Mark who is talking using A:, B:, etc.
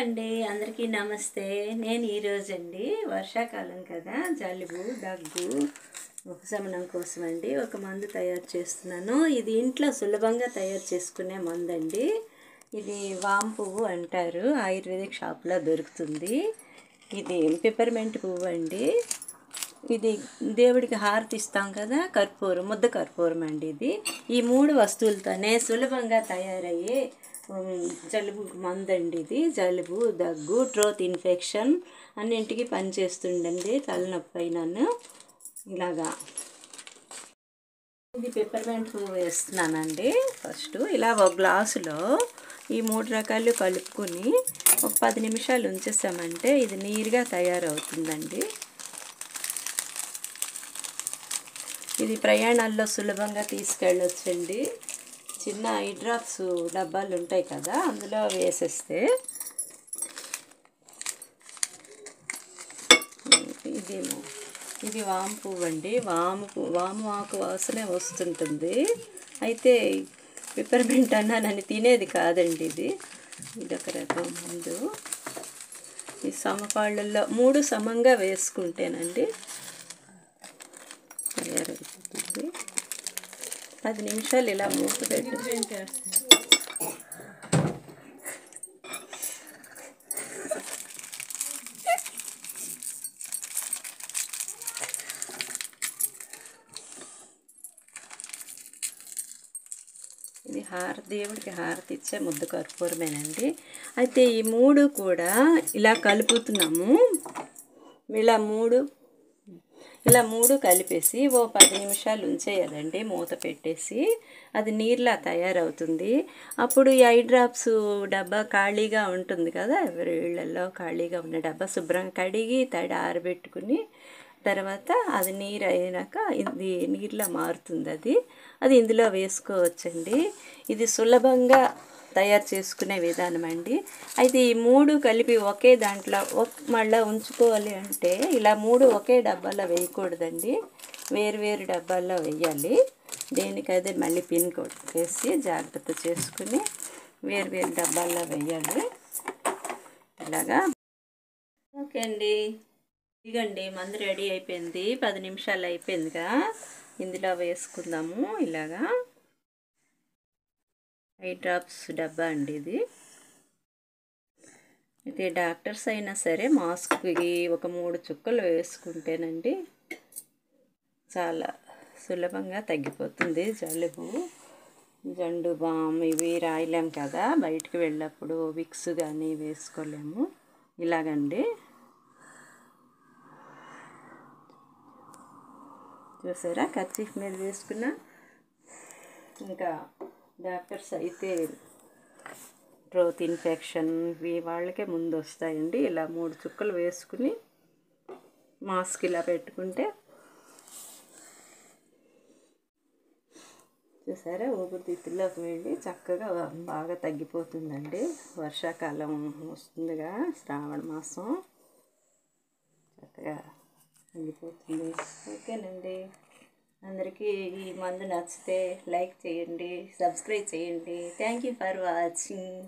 A: అండి, అందరికీ నమస్తే. నేను ఈరోజు అండి వర్షాకాలం కదా, జలుబు దగ్గు ఉపశమనం కోసం అండి ఒక మందు తయారు చేస్తున్నాను. ఇది ఇంట్లో సులభంగా తయారు చేసుకునే మందు అండి. ఇది వాము పువ్వు అంటారు, ఆయుర్వేదిక్ షాప్లో దొరుకుతుంది. ఇది పెప్పర్మెంట్ పువ్వు అండి. ఇది దేవుడికి హారతి ఇస్తాం కదా, కర్పూరం, ముద్ద కర్పూరం అండి. ఇది ఈ మూడు వస్తువులతోనే సులభంగా తయారయ్యే జలుబు మందండి. ఇది జలుబు, దగ్గు, థ్రోట్ ఇన్ఫెక్షన్ అన్నింటికి పనిచేస్తుండండి. తలనొప్పి అయినాను ఇలాగా. ఇది పెప్పర్మెంట్ పువ్వు వేస్తున్నానండి. ఫస్ట్ ఇలా ఒక గ్లాసులో ఈ మూడు రకాలు కలుపుకొని ఒక 10 నిమిషాలు ఉంచేసామంటే ఇది నీరుగా తయారవుతుందండి. ఇది ప్రయాణాల్లో సులభంగా తీసుకెళ్ళొచ్చండి. చిన్న ఐ డ్రాప్స్ డబ్బాలు ఉంటాయి కదా, అందులో వేసేస్తే ఇది వాము పువ్వు అండి. వాము ఆకు వాసనే వస్తుంటుంది. అయితే పెప్పర్మెంట్ అన్నానని తినేది కాదండి. ఇది ఒక రకం మందు. ఈ సమపాళ్ళల్లో 3 సమంగా వేసుకుంటేనండి తయారైపోతుంది. 10 నిమిషాలు ఇలా మూత పెట్టి ఇది దేవుడికి హారతి ఇచ్చే ముద్ద కర్పూరమేనండి. అయితే ఈ 3 కూడా ఇలా కలుపుతున్నాము. ఇలా మూడు కలిపేసి ఓ 10 నిమిషాలు ఉంచేయాలండి మూత పెట్టేసి. అది నీరులా తయారవుతుంది. అప్పుడు ఈ ఐ డ్రాప్స్ డబ్బా ఖాళీగా ఉంటుంది కదా, ఎవరి ఇళ్ళల్లో ఖాళీగా ఉన్న డబ్బా శుభ్రంగా కడిగి తడి ఆరబెట్టుకుని తర్వాత అది నీరు అయినాక ఇది నీరులా మారుతుంది. అది ఇందులో వేసుకోవచ్చండి. ఇది సులభంగా తయారు చేసుకునే విధానం అండి. అయితే ఈ 3 కలిపి ఒకే దాంట్లో మళ్ళీ ఉంచుకోవాలి అంటే ఇలా 3 ఒకే డబ్బాలో వేయకూడదండి, వేరు డబ్బాల్లో వేయాలి. దేనికైతే మళ్ళీ పిన్ కొట్టేసి జాగ్రత్త చేసుకుని వేరు డబ్బాల్లో వేయాలి. ఇలాగా. ఓకే అండి, ఇదిగండి మందు రెడీ అయిపోయింది. 10 నిమిషాలు అయిపోయిందిగా. ఇందులో వేసుకుందాము. ఇలాగా ఐ డ్రాప్స్ డబ్బా అండి ఇది. అయితే డాక్టర్స్ అయినా సరే మాస్క్కి ఒక 3 చుక్కలు వేసుకుంటేనండి చాలా సులభంగా తగ్గిపోతుంది జలుబు. జండు బామ్ ఇవి రాయలేం కదా, బయటికి వెళ్ళినప్పుడు విక్స్ కానీ వేసుకోలేము. ఇలాగండి చూసారా, కర్చీఫ్ మీద వేసుకున్నా. ఇంకా డాక్టర్స్ అయితే థ్రోట్ ఇన్ఫెక్షన్ వాళ్ళకే ముందు వస్తాయండి. ఇలా 3 చుక్కలు వేసుకుని మాస్క్ ఇలా పెట్టుకుంటే చూసారా, ఊపిరితిత్తుల్లోకి వెళ్ళి చక్కగా బాగా తగ్గిపోతుందండి. వర్షాకాలం వస్తుందిగా, శ్రావణ మాసం, చక్కగా తగ్గిపోతుంది. ఓకేనండి, అందరికీ ఈ మందు నచ్చితే లైక్ చేయండి, సబ్స్క్రైబ్ చేయండి. Thank you for watching.